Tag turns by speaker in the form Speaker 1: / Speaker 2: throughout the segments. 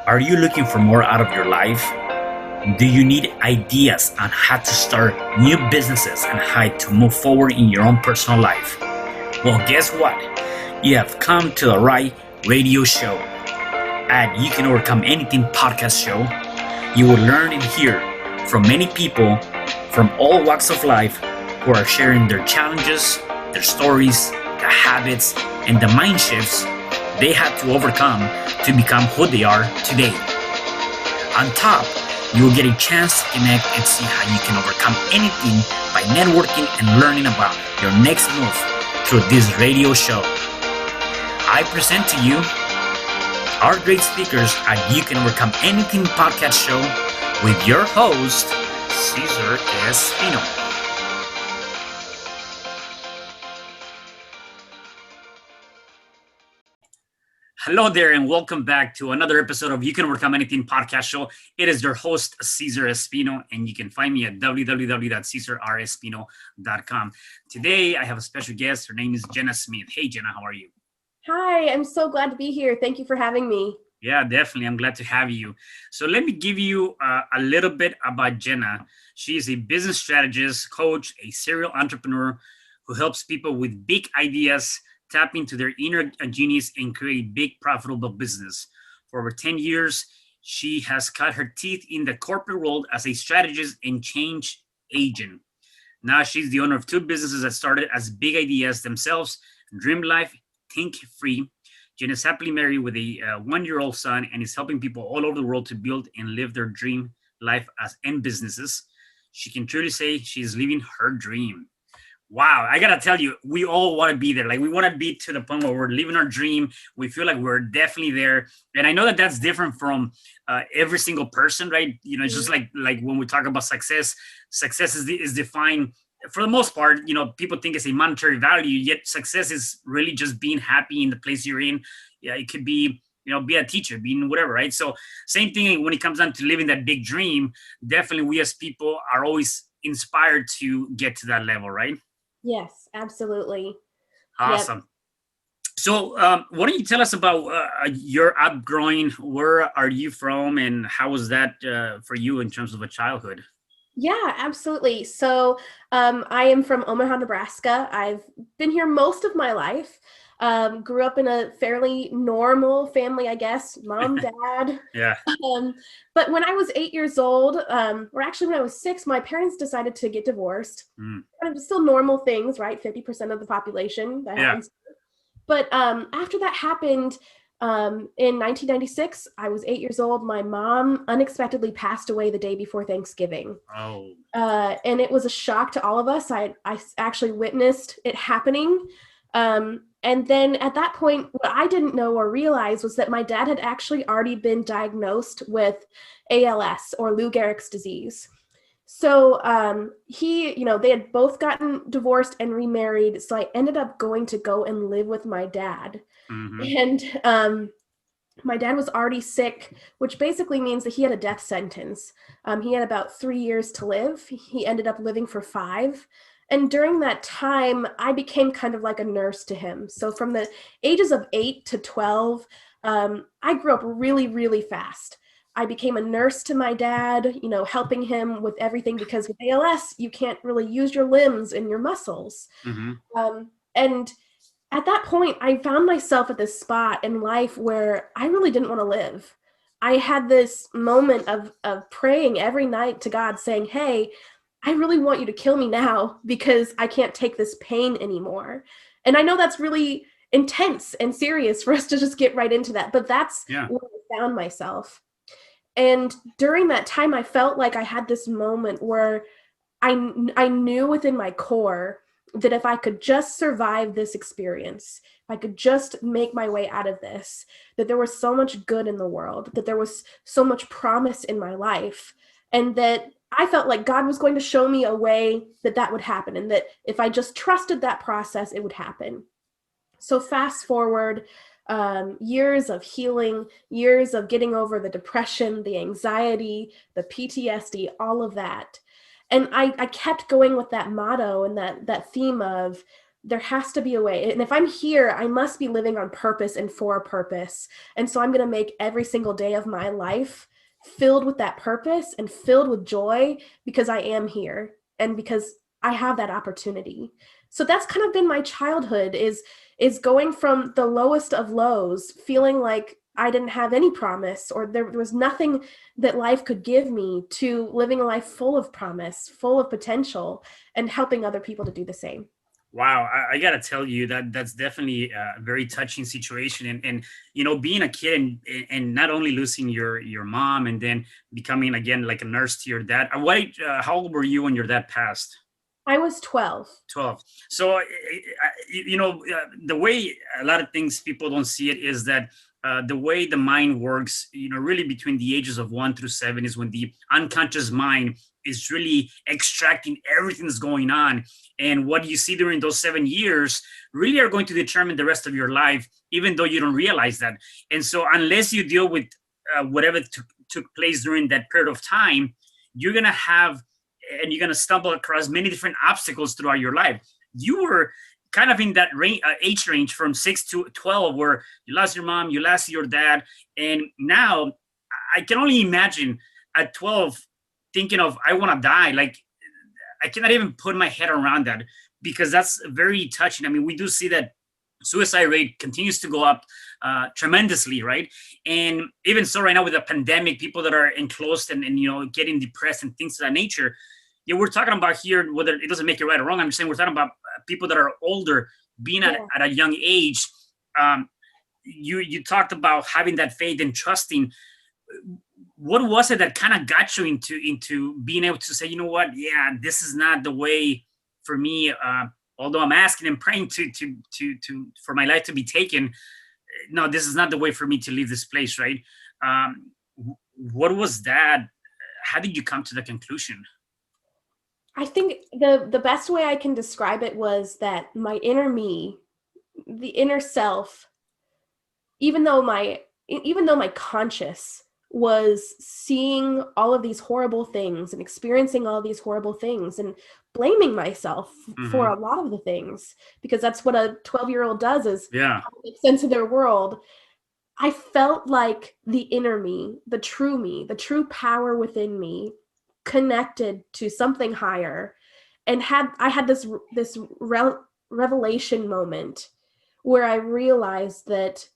Speaker 1: Are you looking for more out of your life? Do you need ideas on how to start new businesses and how to move forward in your own personal life? Well, guess what? You have come to the right radio show. At You Can Overcome Anything podcast show, you will learn and hear from many people from all walks of life who are sharing their challenges, their stories, the habits, and the mind shifts they had to overcome to become who they are today. On top, you will get a chance to connect and see how you can overcome anything by networking and learning about your next move through this radio show. I present to you our great speakers at You Can Overcome Anything podcast show with your host, Cesar Espino. Hello there, and welcome back to another episode of You Can Overcome Anything podcast show. It is your host, Cesar Espino, and you can find me at www.cesarrespino.com. Today, I have a special guest. Her name is Jenna Smith. Hey, Jenna, how are you?
Speaker 2: Hi, I'm so glad to be here. Thank you for having me.
Speaker 1: Yeah, definitely. I'm glad to have you. So let me give you a little bit about Jenna. She is a business strategist, coach, a serial entrepreneur who helps people with big ideas tap into their inner genius and create big profitable business. For over 10 years, she has cut her teeth in the corporate world as a strategist and change agent. Now she's the owner of two businesses that started as big ideas themselves, DreamLife, ThinkFree. Jen is happily married with a one-year-old son and is helping people all over the world to build and live their dream life and businesses. She can truly say she's living her dream. Wow, I gotta tell you, we all want to be there. Like, we want to be to the point where we're living our dream. We feel like we're definitely there. And I know that that's different from every single person, right? You know, it's just like when we talk about success is defined, for the most part, you know, people think it's a monetary value, yet success is really just being happy in the place you're in. Yeah, it could be, you know, be a teacher, being whatever, right? So same thing when it comes down to living that big dream. Definitely we as people are always inspired to get to that level, right?
Speaker 2: Yes, absolutely.
Speaker 1: Awesome. Yep. So why don't you tell us about your upbringing? Where are you from, and how was that for you in terms of a childhood?
Speaker 2: Yeah, absolutely. So I am from Omaha, Nebraska. I've been here most of my life. Grew up in a fairly normal family, I guess, mom, dad.
Speaker 1: Yeah.
Speaker 2: But when I was 8 years old, or actually when I was 6, my parents decided to get divorced. Kind of still normal things, right? 50% of the population that happens. But after that happened, in 1996, I was 8 years old. My mom unexpectedly passed away the day before Thanksgiving.
Speaker 1: Oh.
Speaker 2: And it was a shock to all of us. I actually witnessed it happening. And then at that point, what I didn't know or realize was that my dad had actually already been diagnosed with ALS, or Lou Gehrig's disease. So they had both gotten divorced and remarried. So I ended up going and live with my dad. Mm-hmm. And my dad was already sick, which basically means that he had a death sentence. He had about 3 years to live. He ended up living for 5. And during that time, I became kind of like a nurse to him. So from the ages of 8 to 12, I grew up really, really fast. I became a nurse to my dad, you know, helping him with everything, because with ALS, you can't really use your limbs and your muscles. Mm-hmm. And at that point, I found myself at this spot in life where I really didn't want to live. I had this moment of praying every night to God, saying, hey, I really want you to kill me now, because I can't take this pain anymore. And I know that's really intense and serious for us to just get right into that, but that's where I found myself. And during that time, I felt like I had this moment where I knew within my core that if I could just survive this experience, if I could just make my way out of this, that there was so much good in the world, that there was so much promise in my life, and that I felt like God was going to show me a way that would happen, and that if I just trusted that process, it would happen. So fast forward, years of healing, years of getting over the depression, the anxiety, the PTSD, all of that. And I kept going with that motto and that theme of there has to be a way. And if I'm here, I must be living on purpose and for a purpose. And so I'm going to make every single day of my life filled with that purpose and filled with joy because I am here and because I have that opportunity. So that's kind of been my childhood is going from the lowest of lows, feeling like I didn't have any promise or there was nothing that life could give me, to living a life full of promise, full of potential, and helping other people to do the same.
Speaker 1: Wow, I gotta tell you that that's definitely a very touching situation, and you know, being a kid and not only losing your mom and then becoming again like a nurse to your dad. How old were you when your dad passed?
Speaker 2: I was 12.
Speaker 1: 12. So, you know, the way a lot of things people don't see it is that the way the mind works, you know, really between the ages of 1 through 7 is when the unconscious mind is really extracting everything that's going on. And what you see during those 7 years really are going to determine the rest of your life, even though you don't realize that. And so, unless you deal with whatever took place during that period of time, you're going to have and you're going to stumble across many different obstacles throughout your life. You were kind of in that age range from 6 to 12 where you lost your mom, you lost your dad. And now I can only imagine at 12 thinking of, I want to die. Like, I cannot even put my head around that because that's very touching. I mean, we do see that suicide rate continues to go up tremendously, right? And even so, right now with the pandemic, people that are enclosed and you know, getting depressed and things of that nature. Yeah, we're talking about here, whether it doesn't make it right or wrong. I'm just saying we're talking about people that are older, being at a young age. You talked about having that faith and trusting. What was it that kind of got you into being able to say, you know what, yeah, this is not the way for me. Although I'm asking and praying to for my life to be taken, no, this is not the way for me to leave this place, right? What was that? How did you come to the conclusion?
Speaker 2: I think the best way I can describe it was that my inner me, the inner self, even though my conscious was seeing all of these horrible things and experiencing all of these horrible things and blaming myself for a lot of the things, because that's what a 12-year-old does, is make sense of their world. I felt like the inner me, the true power within me connected to something higher, and I had this revelation moment where I realized that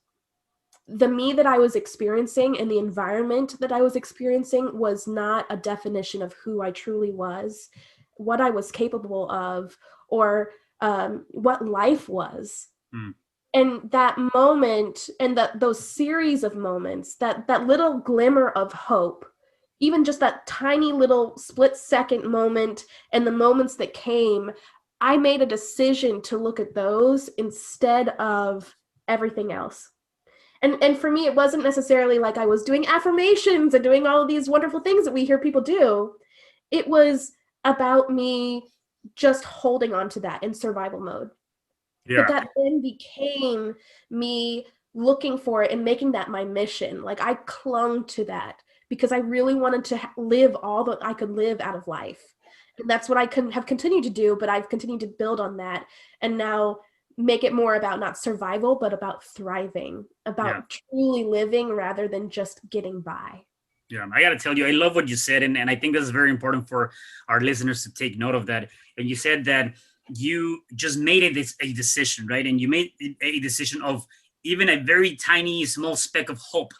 Speaker 2: the me that I was experiencing and the environment that I was experiencing was not a definition of who I truly was, what I was capable of, or what life was. And that moment and those series of moments, that little glimmer of hope, even just that tiny little split second moment and the moments that came, I made a decision to look at those instead of everything else. And for me, it wasn't necessarily like I was doing affirmations and doing all of these wonderful things that we hear people do. It was about me just holding on to that in survival mode. But that then became me looking for it and making that my mission. Like, I clung to that because I really wanted to live all that I could live out of life. And that's what I have continued to do, but I've continued to build on that and now make it more about not survival, but about thriving, about truly living rather than just getting by.
Speaker 1: Yeah, I got to tell you, I love what you said. And I think that's very important for our listeners to take note of that. And you said that you just made a decision, right? And you made a decision of even a very tiny, small speck of hope,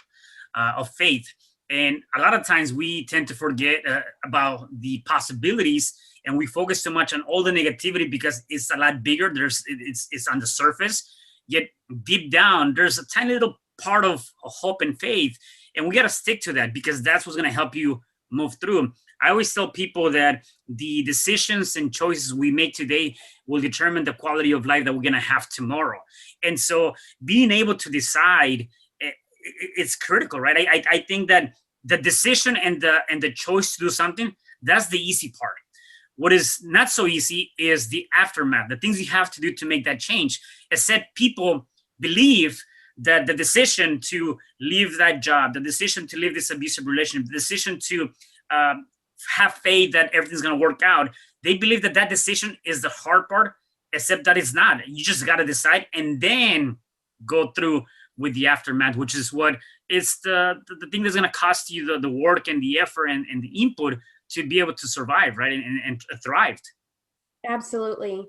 Speaker 1: of faith. And a lot of times we tend to forget about the possibilities, and we focus too much on all the negativity because it's a lot bigger. It's on the surface, yet deep down there's a tiny little part of hope and faith, and we got to stick to that because that's what's going to help you move through. I always tell people that the decisions and choices we make today will determine the quality of life that we're going to have tomorrow. And so being able to decide, it's critical, right? I think that the decision and the choice to do something, that's the easy part. What is not so easy is the aftermath, the things you have to do to make that change. Except people believe that the decision to leave that job, the decision to leave this abusive relationship, the decision to have faith that everything's going to work out, they believe that decision is the hard part except that it's not. You just got to decide and then go through with the aftermath, which is what is the thing that's going to cost you the work and the effort and the input to be able to survive, right? And thrive.
Speaker 2: Absolutely.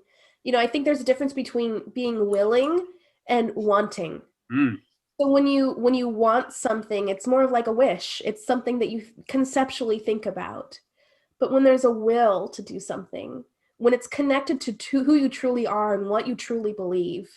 Speaker 2: I think there's a difference between being willing and wanting.
Speaker 1: Mm.
Speaker 2: So when you want something, it's more of like a wish. It's something that you conceptually think about. But when there's a will to do something, when it's connected to who you truly are and what you truly believe,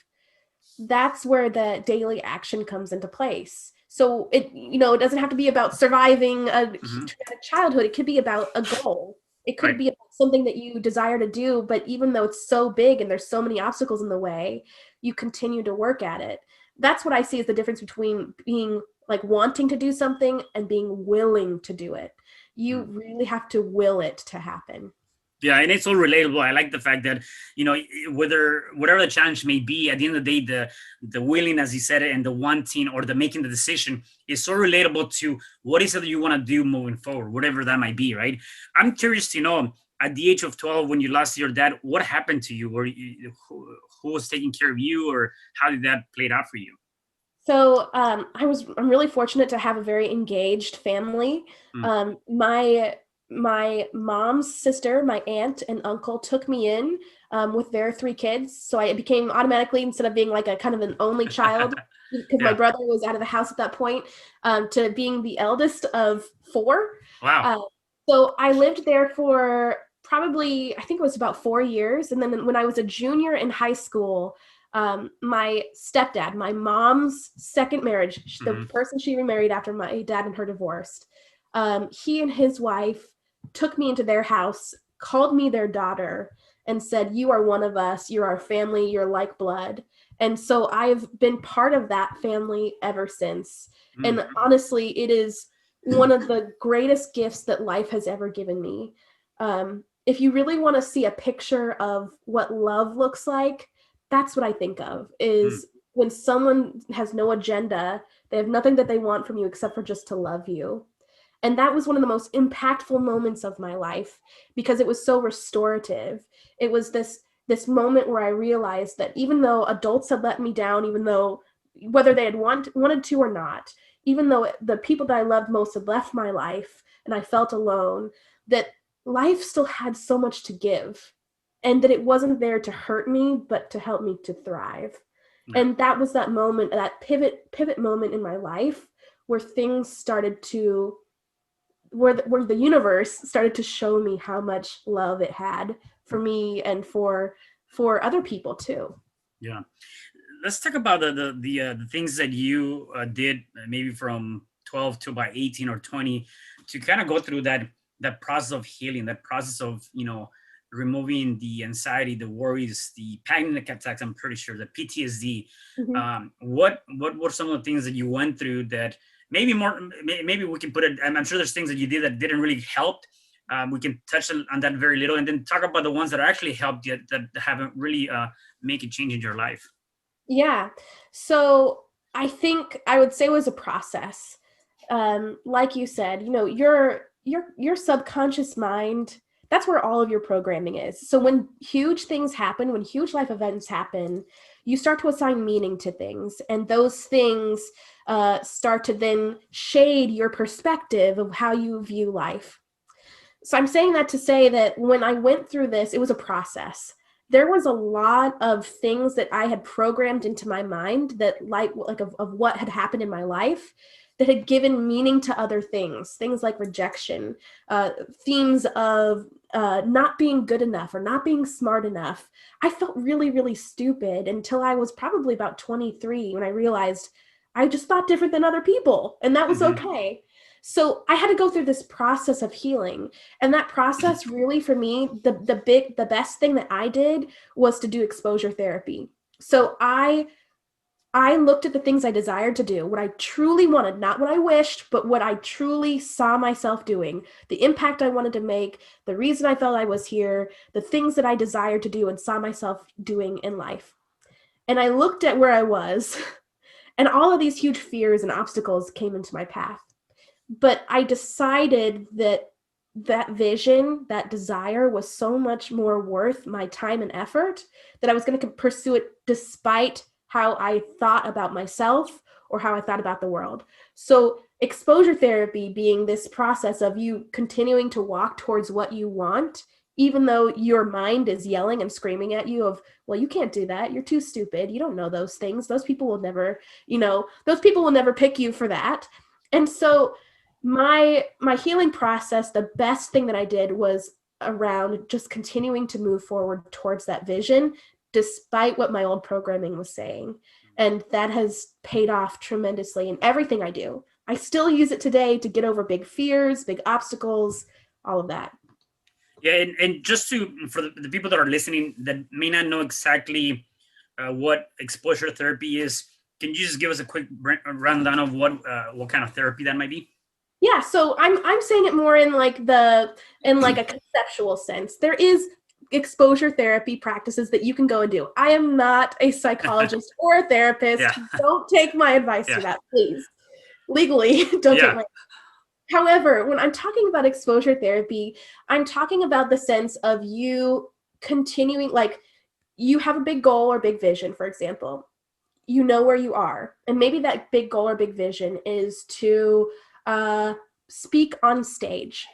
Speaker 2: that's where the daily action comes into place. So it doesn't have to be about surviving a traumatic childhood. It could be about a goal. It could
Speaker 1: Right.
Speaker 2: be about something that you desire to do, but even though it's so big and there's so many obstacles in the way, you continue to work at it. That's what I see as the difference between being like wanting to do something and being willing to do it. You really have to will it to happen.
Speaker 1: Yeah, and it's all relatable. I like the fact that whatever the challenge may be, at the end of the day, the willing, as you said it, and the wanting or the making the decision is so relatable to what is it that you want to do moving forward, whatever that might be, right? I'm curious to know, at the age of 12, when you lost your dad, what happened to you? Who was taking care of you, or how did that play out for you?
Speaker 2: So I'm really fortunate to have a very engaged family.
Speaker 1: Mm.
Speaker 2: My mom's sister, my aunt and uncle took me in with their three kids. So I became automatically, instead of being like a kind of an only child, because my
Speaker 1: Yeah.
Speaker 2: brother was out of the house at that point, to being the eldest of four.
Speaker 1: Wow.
Speaker 2: Uh, so I lived there for probably, I think it was about 4 years. And then when I was a junior in high school, my stepdad, my mom's second marriage, the person she remarried after my dad and her divorced, he and his wife took me into their house, called me their daughter, and said, "You are one of us. You're our family. You're like blood." And so I've been part of that family ever since.
Speaker 1: Mm.
Speaker 2: And honestly, it is one of the greatest gifts that life has ever given me. If you really want to see a picture of what love looks like, that's what I think of,
Speaker 1: Mm.
Speaker 2: is when someone has no agenda, they have nothing that they want from you except for just to love you. And that was one of the most impactful moments of my life because it was so restorative. It was this moment where I realized that even though adults had let me down, even though whether they had wanted to or not, even though the people that I loved most had left my life and I felt alone, that life still had so much to give, and that it wasn't there to hurt me, but to help me to thrive.
Speaker 1: Yeah.
Speaker 2: And that was that moment, that pivot moment in my life where things started to, where the universe started to show me how much love it had for me and for other people too.
Speaker 1: Yeah. Let's talk about the things that you did, maybe from 12 to about 18 or 20, to kind of go through that process of healing, that process of removing the anxiety, the worries, the panic attacks. I'm pretty sure the PTSD. What were some of the things that you went through that maybe we can put it? I'm sure there's things that you did that didn't really help. We can touch on that very little, and then talk about the ones that actually helped you, that haven't really make a change in your life.
Speaker 2: Yeah. So I think I would say it was a process. Like you said, your subconscious mind, that's where all of your programming is. So when huge things happen, when huge life events happen, you start to assign meaning to things, and those things start to then shade your perspective of how you view life. So I'm saying that to say that when I went through this, it was a process. There was a lot of things that I had programmed into my mind that like of what had happened in my life that had given meaning to other things like rejection, themes of not being good enough or not being smart enough. I felt really, really stupid until I was probably about 23 when I realized I just thought different than other people, and that was okay. So I had to go through this process of healing. And that process really, for me, the best thing that I did was to do exposure therapy. So I looked at the things I desired to do, what I truly wanted, not what I wished, but what I truly saw myself doing, the impact I wanted to make, the reason I felt I was here, the things that I desired to do and saw myself doing in life. And I looked at where I was, and all of these huge fears and obstacles came into my path. But I decided that that vision, that desire was so much more worth my time and effort that I was going to pursue it despite how I thought about myself or how I thought about the world. So exposure therapy being this process of you continuing to walk towards what you want, even though your mind is yelling and screaming at you of, well, you can't do that. You're too stupid. You don't know those things. Those people will never, those people will never pick you for that. And so my healing process, the best thing that I did was around just continuing to move forward towards that vision, despite what my old programming was saying. And that has paid off tremendously in everything I do. I still use it today to get over big fears, big obstacles, all of that.
Speaker 1: Yeah, and just for the people that are listening that may not know exactly what exposure therapy is, can you just give us a quick rundown of what kind of therapy that might be?
Speaker 2: Yeah, so I'm saying it more in like a conceptual sense. There is exposure therapy practices that you can go and do. I am not a psychologist or a therapist.
Speaker 1: Yeah.
Speaker 2: Don't take my advice for that, please. Legally, don't take my. However, when I'm talking about exposure therapy, I'm talking about the sense of you continuing, like you have a big goal or big vision, for example. You know where you are. And maybe that big goal or big vision is to speak on stage.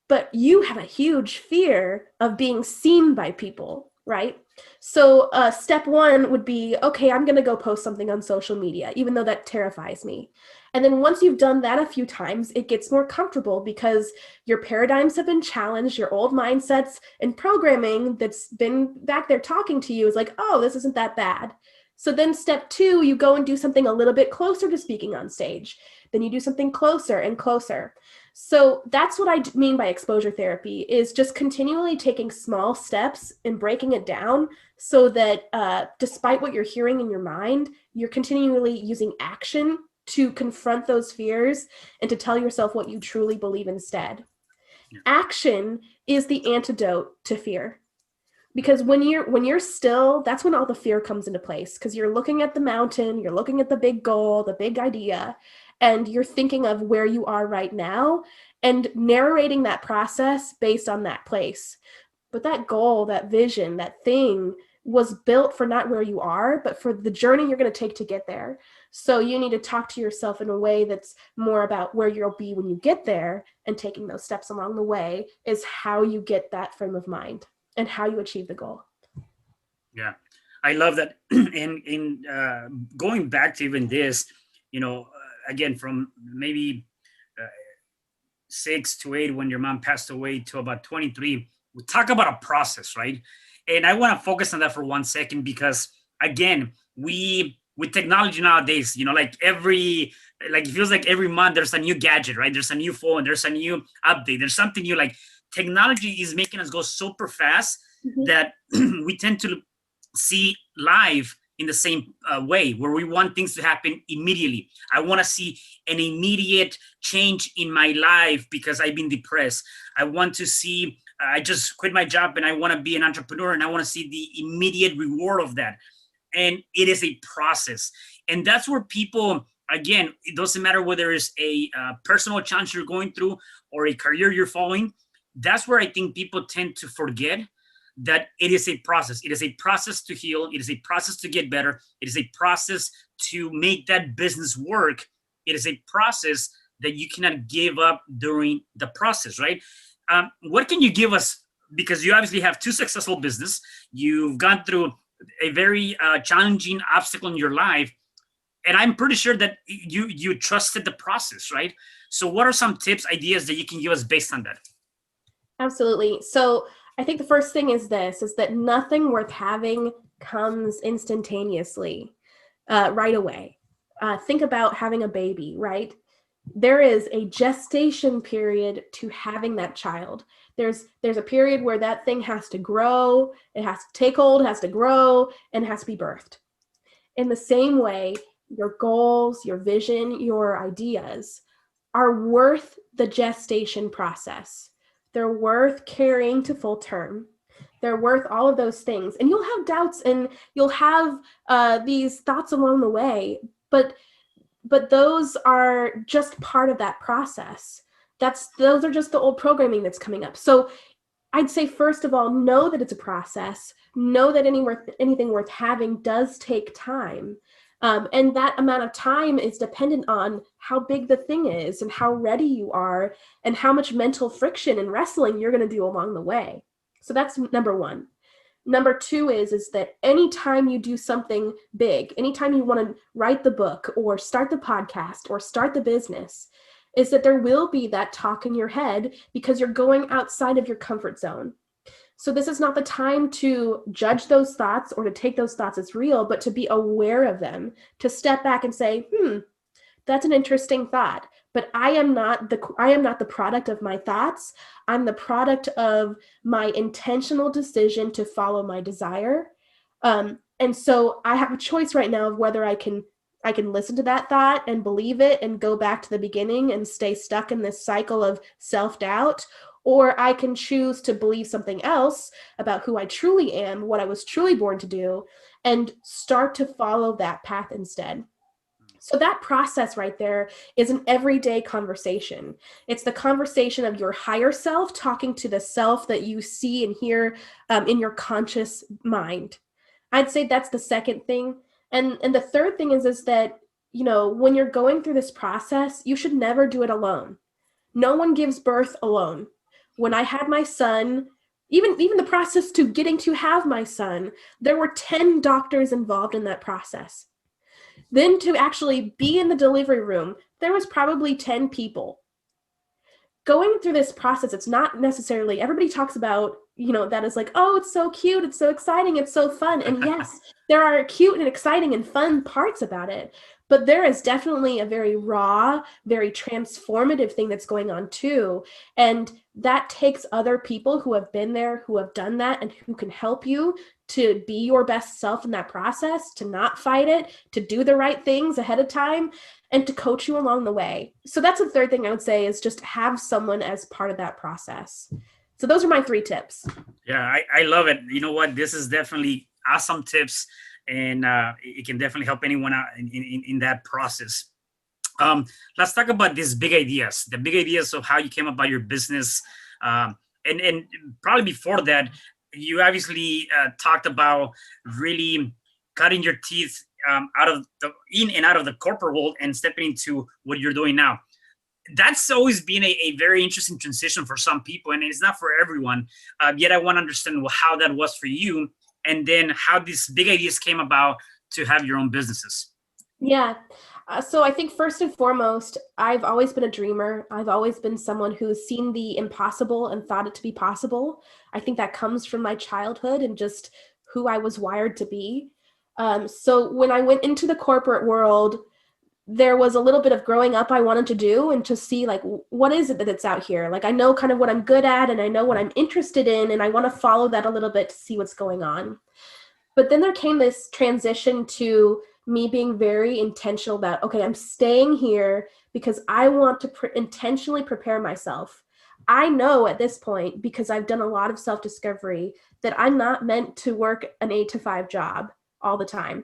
Speaker 2: But you have a huge fear of being seen by people, right? So step one would be, okay, I'm going to go post something on social media, even though that terrifies me. And then once you've done that a few times, it gets more comfortable because your paradigms have been challenged, your old mindsets and programming that's been back there talking to you is like, oh, this isn't that bad. So then step two, you go and do something a little bit closer to speaking on stage. Then you do something closer and closer. So that's what I mean by exposure therapy, is just continually taking small steps and breaking it down so that despite what you're hearing in your mind, you're continually using action to confront those fears and to tell yourself what you truly believe instead. Yeah. Action is the antidote to fear. Because when you're still, that's when all the fear comes into place, because you're looking at the mountain, you're looking at the big goal, the big idea, and you're thinking of where you are right now and narrating that process based on that place. But that goal, that vision, that thing was built for not where you are, but for the journey you're going to take to get there. So you need to talk to yourself in a way that's more about where you'll be when you get there, and taking those steps along the way is how you get that frame of mind and how you achieve the goal.
Speaker 1: Yeah, I love that. And in going back to even this, again, from maybe 6 to 8 when your mom passed away to about 23, we talk about a process, right? And I want to focus on that for 1 second because, again, with technology nowadays, it feels like every month there's a new gadget, right? There's a new phone, there's a new update, there's something new. Like, technology is making us go super fast that we tend to see life in the same way, where we want things to happen immediately. I want to see an immediate change in my life because I've been depressed. I want to see, I just quit my job and I want to be an entrepreneur and I want to see the immediate reward of that. And it is a process. And that's where people, again, it doesn't matter whether it's a personal challenge you're going through or a career you're following. That's where I think people tend to forget that it is a process. It is a process to heal. It is a process to get better. It is a process to make that business work. It is a process that you cannot give up during the process, right? What can you give us? Because you obviously have 2 successful business. You've gone through a very challenging obstacle in your life. And I'm pretty sure that you trusted the process, right? So what are some tips, ideas that you can give us based on that?
Speaker 2: Absolutely. So I think the first thing is that nothing worth having comes instantaneously, right away. Think about having a baby, right? There is a gestation period to having that child. There's a period where that thing has to grow, it has to take hold, it has to grow, and it has to be birthed. In the same way, your goals, your vision, your ideas are worth the gestation process. They're worth carrying to full term. They're worth all of those things. And you'll have doubts and you'll have these thoughts along the way, but those are just part of that process. those are just the old programming that's coming up. So I'd say, first of all, know that it's a process. Know that anything worth having does take time. And that amount of time is dependent on how big the thing is and how ready you are and how much mental friction and wrestling you're going to do along the way. So that's number one. Number two is that anytime you do something big, anytime you want to write the book or start the podcast or start the business, is that there will be that talk in your head because you're going outside of your comfort zone. So this is not the time to judge those thoughts or to take those thoughts as real, but to be aware of them, to step back and say, that's an interesting thought, but I am not the product of my thoughts. I'm the product of my intentional decision to follow my desire. And so I have a choice right now of whether I can listen to that thought and believe it and go back to the beginning and stay stuck in this cycle of self-doubt, or I can choose to believe something else about who I truly am, what I was truly born to do, and start to follow that path instead. So that process right there is an everyday conversation. It's the conversation of your higher self talking to the self that you see and hear in your conscious mind. I'd say that's the second thing. And the third thing is that, when you're going through this process, you should never do it alone. No one gives birth alone. When I had my son, even the process to getting to have my son, there were 10 doctors involved in that process. Then to actually be in the delivery room, there was probably 10 people. Going through this process, it's not necessarily, everybody talks about, that is like, oh, it's so cute, it's so exciting, it's so fun. And yes, there are cute and exciting and fun parts about it, but there is definitely a very raw, very transformative thing that's going on too. And that takes other people who have been there, who have done that, and who can help you to be your best self in that process, to not fight it, to do the right things ahead of time, and to coach you along the way. So that's the third thing I would say, is just have someone as part of that process. So those are my 3 tips.
Speaker 1: Yeah, I love it. You know what? This is definitely awesome tips, and it can definitely help anyone out in that process. Let's talk about these big ideas, the big ideas of how you came about your business. And probably before that, you obviously talked about really cutting your teeth in and out of the corporate world and stepping into what you're doing now. That's always been a very interesting transition for some people, and it's not for everyone. Yet I want to understand how that was for you, and then how these big ideas came about to have your own businesses.
Speaker 2: Yeah. So I think first and foremost, I've always been a dreamer. I've always been someone who's seen the impossible and thought it to be possible. I think that comes from my childhood and just who I was wired to be. So when I went into the corporate world, there was a little bit of growing up I wanted to do and to see like, what is it that's out here? Like, I know kind of what I'm good at and I know what I'm interested in, and I want to follow that a little bit to see what's going on. But then there came this transition to me being very intentional about, okay, I'm staying here because I want to intentionally prepare myself. I know at this point, because I've done a lot of self-discovery, that I'm not meant to work an 8 to 5 job all the time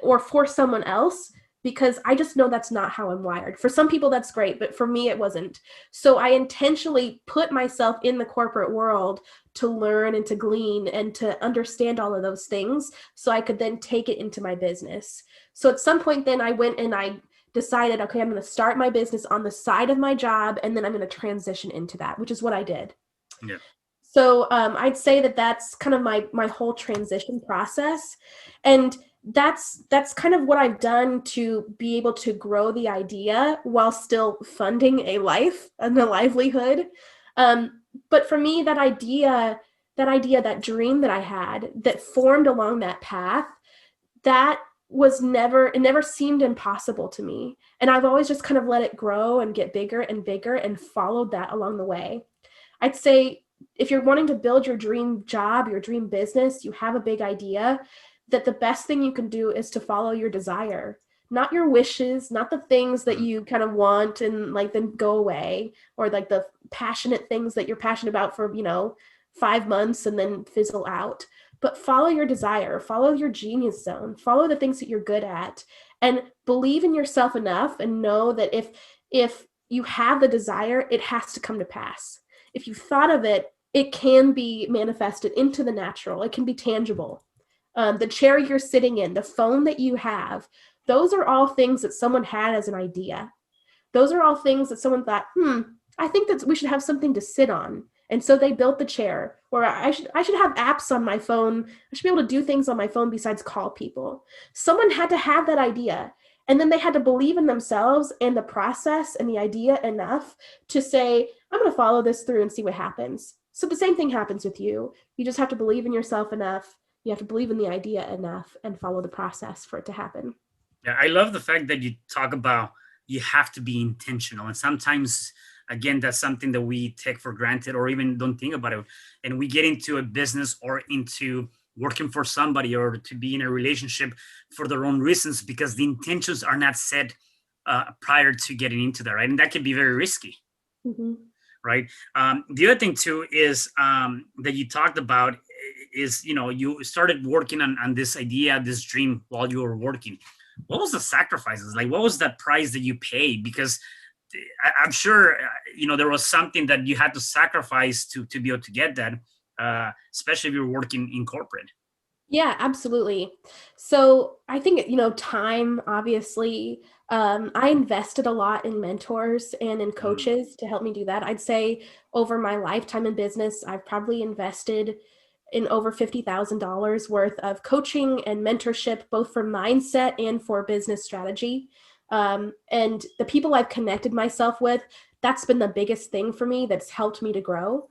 Speaker 2: or for someone else, because I just know that's not how I'm wired. For some people that's great, but for me it wasn't. So I intentionally put myself in the corporate world to learn and to glean and to understand all of those things so I could then take it into my business. So at some point then I went and I decided, okay, I'm going to start my business on the side of my job, and then I'm going to transition into that, which is what I did.
Speaker 1: Yeah.
Speaker 2: So I'd say that that's kind of my whole transition process. And that's kind of what I've done to be able to grow the idea while still funding a life and a livelihood. But for me, that dream that I had that formed along that path, that it never seemed impossible to me. And I've always just kind of let it grow and get bigger and bigger and followed that along the way. I'd say if you're wanting to build your dream job, your dream business, you have a big idea, that the best thing you can do is to follow your desire, not your wishes, not the things that you kind of want and like then go away, or like the passionate things that you're passionate about for, 5 months and then fizzle out. But follow your desire, follow your genius zone, follow the things that you're good at, and believe in yourself enough and know that if you have the desire, it has to come to pass. If you thought of it, it can be manifested into the natural. It can be tangible. The chair you're sitting in, the phone that you have, those are all things that someone had as an idea. Those are all things that someone thought, I think that we should have something to sit on. And so they built the chair. Or I should have apps on my phone. I should be able to do things on my phone besides call people. Someone had to have that idea. And then they had to believe in themselves and the process and the idea enough to say, I'm going to follow this through and see what happens. So the same thing happens with you. You just have to believe in yourself enough. You have to believe in the idea enough and follow the process for it to happen.
Speaker 1: Yeah, I love the fact that you talk about you have to be intentional. And sometimes, again, that's something that we take for granted or even don't think about it. And we get into a business or into working for somebody or to be in a relationship for their own reasons because the intentions are not set prior to getting into that, right? And that can be very risky. Mm-hmm. Right. The other thing too is that you talked about is, you started working on this idea, this dream while you were working. What was the sacrifices? Like, what was that price that you paid? Because I'm sure, there was something that you had to sacrifice to be able to get that, especially if you're working in corporate.
Speaker 2: Yeah, absolutely. So I think, time, obviously, I invested a lot in mentors and in coaches to help me do that. I'd say over my lifetime in business, I've probably invested in over $50,000 worth of coaching and mentorship, both for mindset and for business strategy. And the people I've connected myself with, that's been the biggest thing for me that's helped me to grow.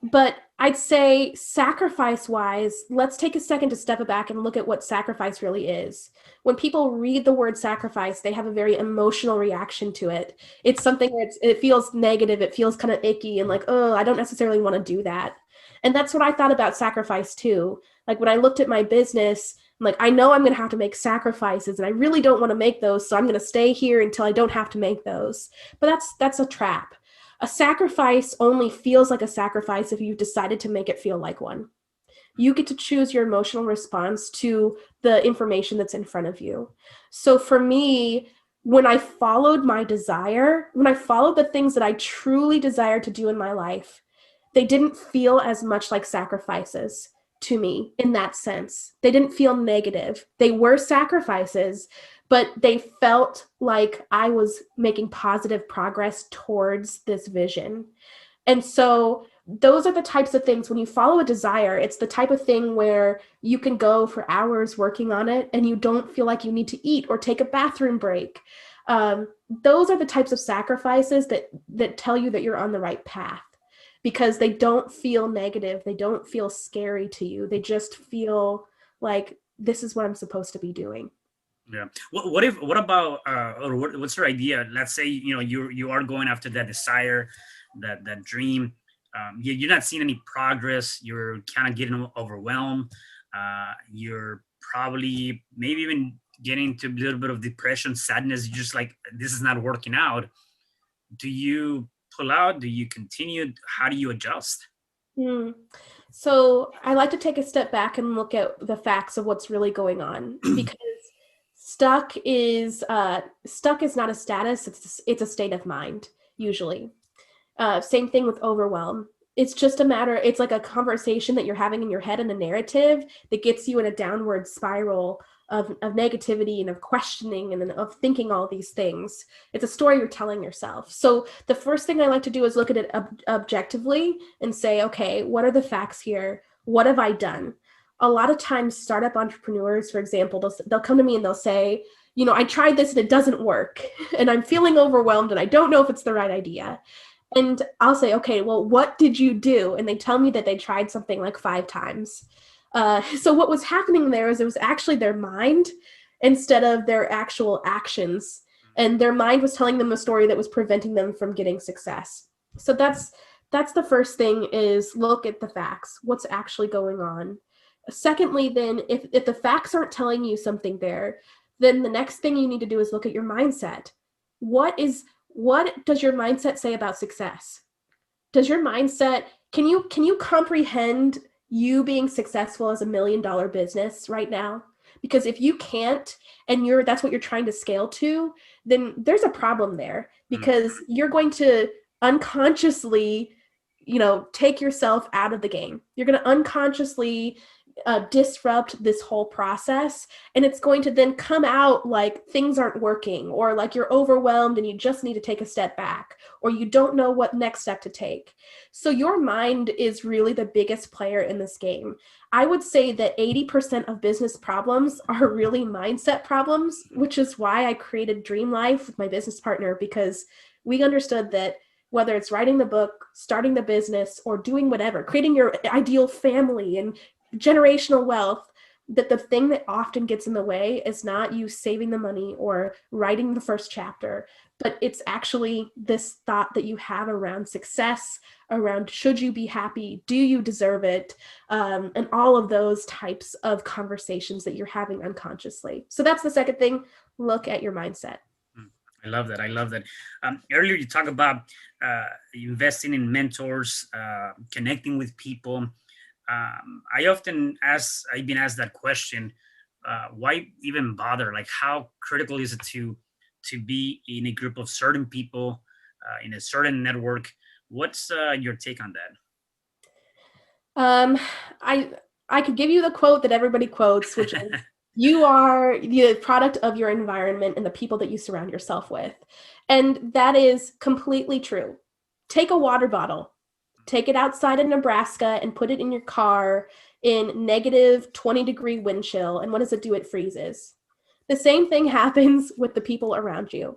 Speaker 2: But I'd say sacrifice-wise, let's take a second to step back and look at what sacrifice really is. When people read the word sacrifice, they have a very emotional reaction to it. It's something it feels negative. It feels kind of icky and like, oh, I don't necessarily want to do that. And that's what I thought about sacrifice too. Like when I looked at my business, I'm like, I know I'm going to have to make sacrifices and I really don't want to make those. So I'm going to stay here until I don't have to make those. But that's a trap. A sacrifice only feels like a sacrifice if you've decided to make it feel like one. You get to choose your emotional response to the information that's in front of you. So for me, when I followed my desire, when I followed the things that I truly desired to do in my life, they didn't feel as much like sacrifices to me in that sense. They didn't feel negative. They were sacrifices, but they felt like I was making positive progress towards this vision. And so those are the types of things when you follow a desire, it's the type of thing where you can go for hours working on it and you don't feel like you need to eat or take a bathroom break. Those are the types of sacrifices that tell you that you're on the right path because they don't feel negative. They don't feel scary to you. They just feel like this is what I'm supposed to be doing.
Speaker 1: Yeah. What about, or what's your idea? Let's say, you are going after that desire, that dream. You're not seeing any progress. You're kind of getting overwhelmed. You're probably maybe even getting into a little bit of depression, sadness. You're just like, this is not working out. Do you pull out? Do you continue? How do you adjust?
Speaker 2: So I like to take a step back and look at the facts of what's really going on because stuck is not a status. It's a state of mind usually. Same thing with overwhelm. It's just a matter. It's like a conversation that you're having in your head and a narrative that gets you in a downward spiral of negativity and of questioning and of thinking all these things. It's a story you're telling yourself. So the first thing I like to do is look at it objectively and say, okay, what are the facts here? What have I done? A lot of times startup entrepreneurs, for example, they'll come to me and they'll say, I tried this and it doesn't work and I'm feeling overwhelmed and I don't know if it's the right idea. And I'll say, okay, well, what did you do? And they tell me that they tried something like 5 times. So what was happening there is it was actually their mind instead of their actual actions. And their mind was telling them a story that was preventing them from getting success. So that's the first thing is look at the facts. What's actually going on? Secondly, then, if the facts aren't telling you something there, then the next thing you need to do is look at your mindset. What does your mindset say about success? Does your mindset, can you comprehend you being successful as $1 million business right now? Because if you can't, and that's what you're trying to scale to, then there's a problem there, because you're going to unconsciously, take yourself out of the game. You're going to unconsciously disrupt this whole process, and it's going to then come out like things aren't working, or like you're overwhelmed and you just need to take a step back, or you don't know what next step to take. So your mind is really the biggest player in this game. I would say that 80% of business problems are really mindset problems, which is why I created DreamLife with my business partner, because we understood that whether it's writing the book, starting the business, or doing whatever, creating your ideal family and generational wealth, that the thing that often gets in the way is not you saving the money or writing the first chapter, but it's actually this thought that you have around success, around should you be happy, do you deserve it, and all of those types of conversations that you're having unconsciously. So that's the second thing. Look at your mindset.
Speaker 1: I love that. I love that. Earlier, you talked about investing in mentors, connecting with people. I've been asked that question. Why even bother? Like, how critical is it to be in a group of certain people, in a certain network? What's your take on
Speaker 2: that? I could give you the quote that everybody quotes, which is, you are the product of your environment and the people that you surround yourself with. And that is completely true. Take a water bottle, take it outside of Nebraska and put it in your car in negative 20-degree wind chill. And what does it do? It freezes. The same thing happens with the people around you.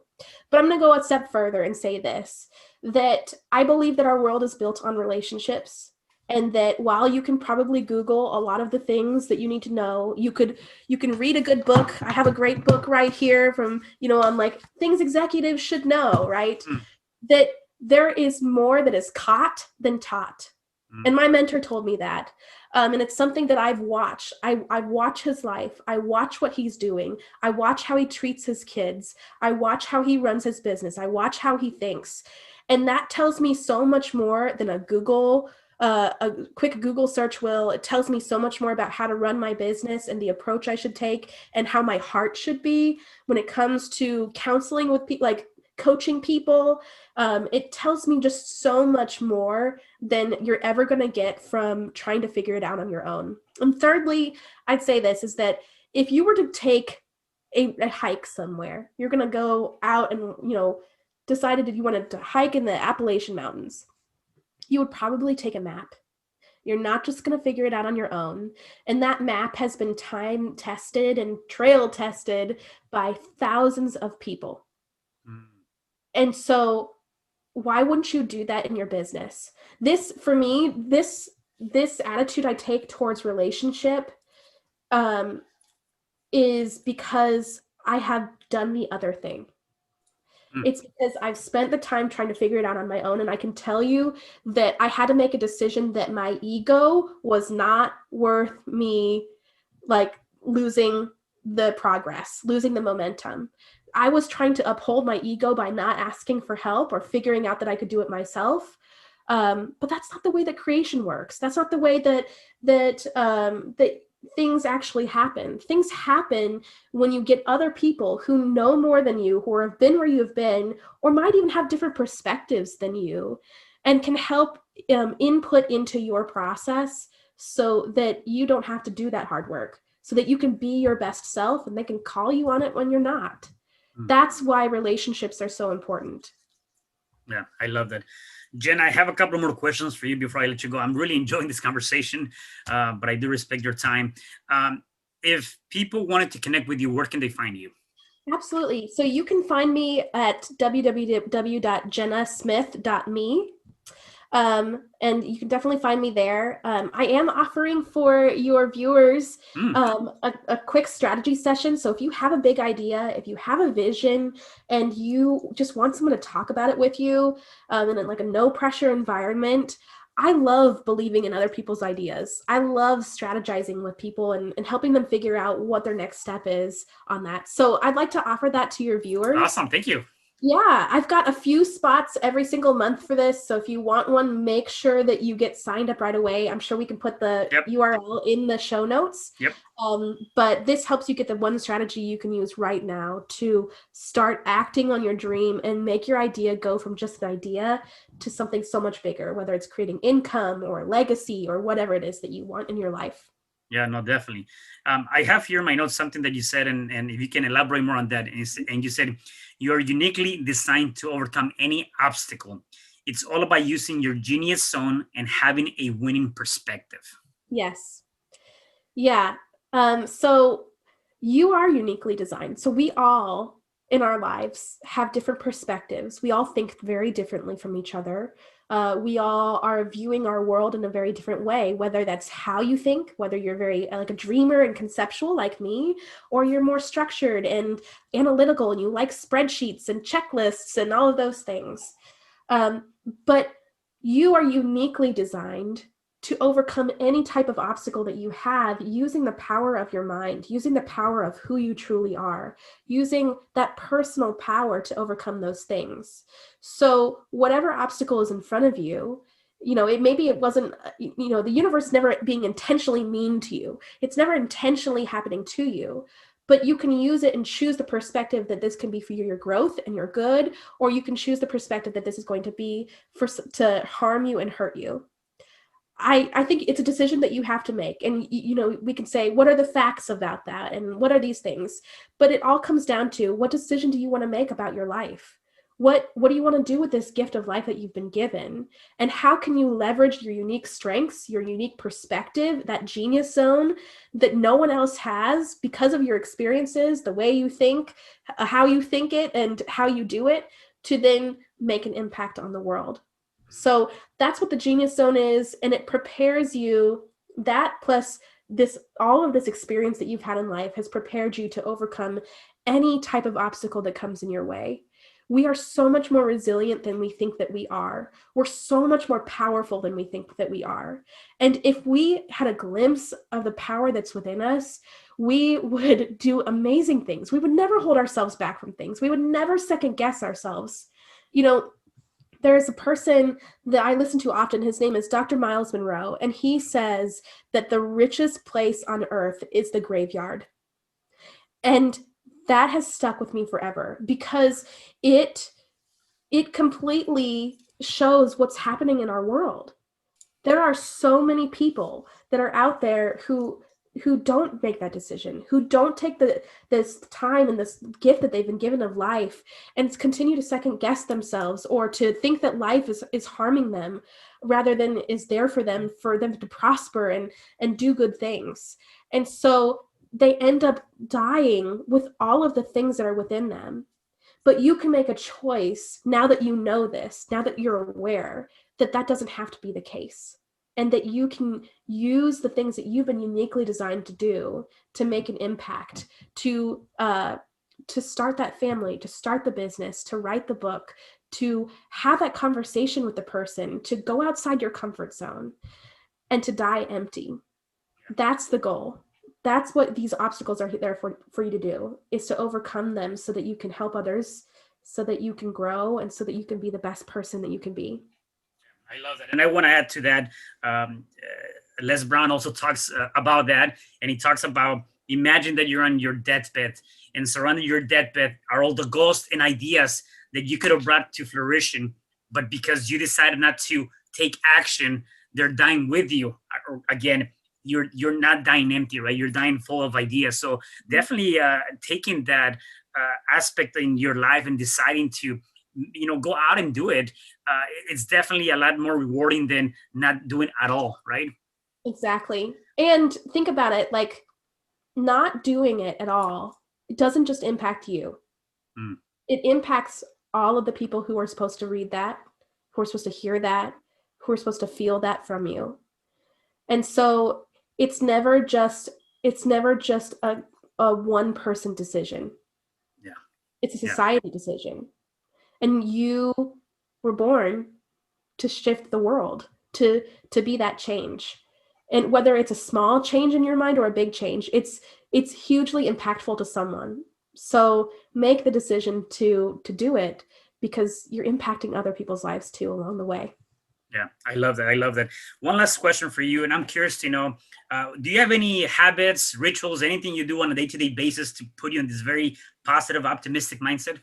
Speaker 2: But I'm going to go a step further and say this, that I believe that our world is built on relationships. And that while you can probably Google a lot of the things that you need to know, you can read a good book. I have a great book right here from, on like things executives should know, right? That there is more that is caught than taught. And my mentor told me that. And it's something that I've watched. I watch his life. I watch what he's doing. I watch how he treats his kids. I watch how he runs his business. I watch how he thinks. And that tells me so much more than a quick Google search will. It tells me so much more about how to run my business and the approach I should take and how my heart should be when it comes to counseling with people, like coaching people. It tells me just so much more than you're ever going to get from trying to figure it out on your own. And thirdly, I'd say this is that if you were to take a hike somewhere, you're going to go out and, decided that you wanted to hike in the Appalachian Mountains, you would probably take a map. You're not just going to figure it out on your own. And that map has been time tested and trail tested by thousands of people. And so why wouldn't you do that in your business? This, for me, this attitude I take towards relationship is because I have done the other thing. It's because I've spent the time trying to figure it out on my own. And I can tell you that I had to make a decision that my ego was not worth me like losing the progress, losing the momentum. I was trying to uphold my ego by not asking for help or figuring out that I could do it myself. But that's not the way that creation works. That's not the way that things actually happen. Things happen when you get other people who know more than you, who have been where you've been, or might even have different perspectives than you, and can help input into your process so that you don't have to do that hard work, so that you can be your best self and they can call you on it when you're not. That's why relationships are so important.
Speaker 1: Yeah, I love that. Jen, I have a couple more questions for you before I let you go. I'm really enjoying this conversation, but I do respect your time. If people wanted to connect with you, where can they find you?
Speaker 2: Absolutely. So you can find me at www.jennasmith.me. And you can definitely find me there. I am offering for your viewers a quick strategy session. So if you have a big idea, if you have a vision, and you just want someone to talk about it with you in like a no pressure environment, I love believing in other people's ideas. I love strategizing with people and helping them figure out what their next step is on that. So I'd like to offer that to your viewers.
Speaker 1: Awesome. Thank you.
Speaker 2: Yeah, I've got a few spots every single month for this. So if you want one, make sure that you get signed up right away. I'm sure we can put the
Speaker 1: Yep.
Speaker 2: URL in the show notes.
Speaker 1: Yep.
Speaker 2: But this helps you get the one strategy you can use right now to start acting on your dream and make your idea go from just an idea to something so much bigger, whether it's creating income or legacy or whatever it is that you want in your life.
Speaker 1: Yeah, no, definitely. I have here in my notes something that you said, and if you can elaborate more on that. And you said you're uniquely designed to overcome any obstacle. It's all about using your genius zone and having a winning perspective.
Speaker 2: Yes. Yeah. So you are uniquely designed. So we all in our lives have different perspectives. We all think very differently from each other. We all are viewing our world in a very different way, whether that's how you think, whether you're very like a dreamer and conceptual like me, or you're more structured and analytical and you like spreadsheets and checklists and all of those things. But you are uniquely designed to overcome any type of obstacle that you have using the power of your mind, using the power of who you truly are, using that personal power to overcome those things. So whatever obstacle is in front of you, it wasn't, the universe never being intentionally mean to you. It's never intentionally happening to you, but you can use it and choose the perspective that this can be for your growth and your good, or you can choose the perspective that this is going to be to harm you and hurt you. I think it's a decision that you have to make. And, we can say, what are the facts about that? And what are these things? But it all comes down to what decision do you want to make about your life? What do you want to do with this gift of life that you've been given? And how can you leverage your unique strengths, your unique perspective, that genius zone that no one else has because of your experiences, the way you think, how you think it, and how you do it to then make an impact on the world? So that's what the genius zone is, and it prepares you. That plus this, all of this experience that you've had in life has prepared you to overcome any type of obstacle that comes in your way. We are so much more resilient than we think that we are. We're so much more powerful than we think that we are. And if we had a glimpse of the power that's within us, we would do amazing things. We would never hold ourselves back from things. We would never second guess ourselves. There's a person that I listen to often. His name is Dr. Miles Monroe, and he says that the richest place on earth is the graveyard. And that has stuck with me forever because it completely shows what's happening in our world. There are so many people that are out there who don't make that decision, who don't take this time and this gift that they've been given of life and continue to second guess themselves or to think that life is harming them rather than is there for them to prosper and do good things. And so they end up dying with all of the things that are within them. But you can make a choice now that you know this, now that you're aware that that doesn't have to be the case, and that you can use the things that you've been uniquely designed to do to make an impact, to start that family, to start the business, to write the book, to have that conversation with the person, to go outside your comfort zone, and to die empty. That's the goal. That's what these obstacles are there for you to do, is to overcome them so that you can help others, so that you can grow, and so that you can be the best person that you can be.
Speaker 1: I love that. And I want to add to that. Les Brown also talks about that. And he talks about imagine that you're on your deathbed, and surrounding your deathbed are all the ghosts and ideas that you could have brought to fruition. But because you decided not to take action, they're dying with you. Again, you're not dying empty, right? You're dying full of ideas. So definitely taking that aspect in your life and deciding to go out and do it, it's definitely a lot more rewarding than not doing at all, right?
Speaker 2: Exactly. And think about it, like, not doing it at all, it doesn't just impact you. It impacts all of the people who are supposed to read that, who are supposed to hear that, who are supposed to feel that from you. And so it's never just a one person decision.
Speaker 1: Yeah.
Speaker 2: It's a society decision. And you were born to shift the world, to be that change. And whether it's a small change in your mind or a big change, it's hugely impactful to someone. So make the decision to do it, because you're impacting other people's lives too along the way.
Speaker 1: Yeah, I love that. I love that. One last question for you, and I'm curious to know: do you have any habits, rituals, anything you do on a day-to-day basis to put you in this very positive, optimistic mindset?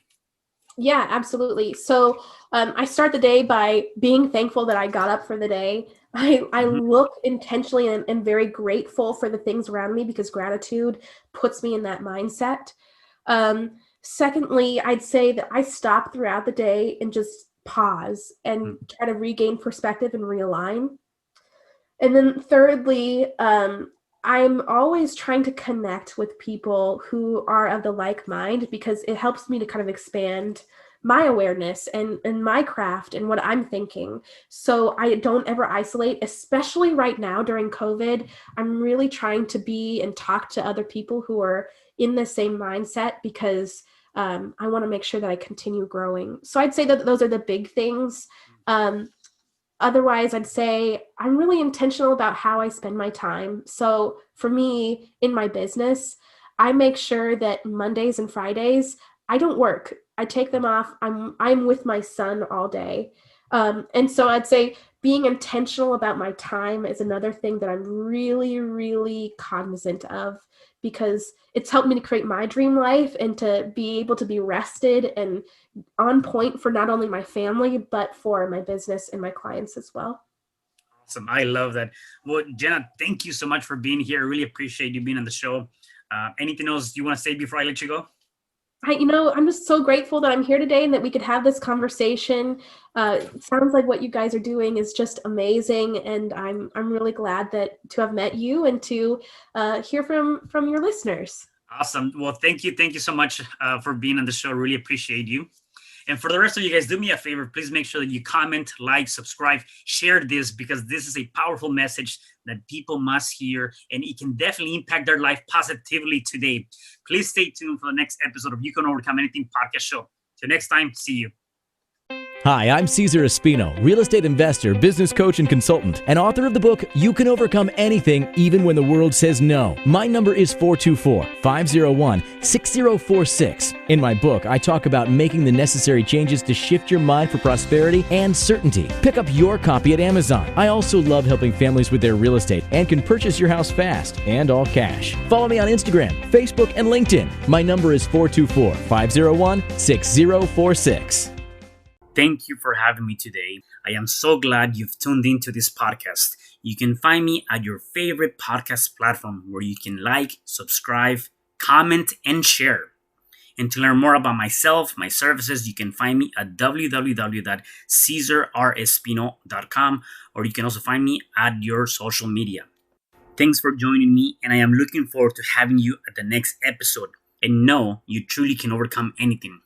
Speaker 2: Yeah, absolutely. So I start the day by being thankful that I got up for the day. I
Speaker 1: Hmm.
Speaker 2: look intentionally and am very grateful for the things around me, because gratitude puts me in that mindset. Secondly, I'd say that I stop throughout the day and just pause and try to regain perspective and realign. And then thirdly, I'm always trying to connect with people who are of the like mind, because it helps me to kind of expand my awareness and my craft and what I'm thinking. So I don't ever isolate, especially right now during COVID. I'm really trying to be and talk to other people who are in the same mindset, because I want to make sure that I continue growing. So I'd say that those are the big things. Otherwise, I'd say I'm really intentional about how I spend my time. So for me, in my business, I make sure that Mondays and Fridays I don't work. I take them off. I'm with my son all day. And so I'd say being intentional about my time is another thing that I'm really, really cognizant of, because it's helped me to create my dream life and to be able to be rested and on point for not only my family, but for my business and my clients as well.
Speaker 1: Awesome. I love that. Well, Jenna, thank you so much for being here. I really appreciate you being on the show. Anything else you want to say before I let you go?
Speaker 2: I'm just so grateful that I'm here today and that we could have this conversation. It sounds like what you guys are doing is just amazing, and I'm really glad that to have met you and to hear from your listeners.
Speaker 1: Awesome. Well, thank you. Thank you so much for being on the show. Really appreciate you. And for the rest of you guys, do me a favor. Please make sure that you comment, like, subscribe, share this, because this is a powerful message that people must hear, and it can definitely impact their life positively today. Please stay tuned for the next episode of You Can Overcome Anything podcast show. Till next time, see you.
Speaker 3: Hi, I'm Cesar Espino, real estate investor, business coach, and consultant, and author of the book, You Can Overcome Anything, Even When the World Says No. My number is 424-501-6046. In my book, I talk about making the necessary changes to shift your mind for prosperity and certainty. Pick up your copy at Amazon. I also love helping families with their real estate and can purchase your house fast and all cash. Follow me on Instagram, Facebook, and LinkedIn. My number is 424-501-6046.
Speaker 1: Thank you for having me today. I am so glad you've tuned into this podcast. You can find me at your favorite podcast platform where you can like, subscribe, comment, and share. And to learn more about myself, my services, you can find me at www.cesarrespino.com, or you can also find me at your social media. Thanks for joining me, and I am looking forward to having you at the next episode. And know you truly can overcome anything.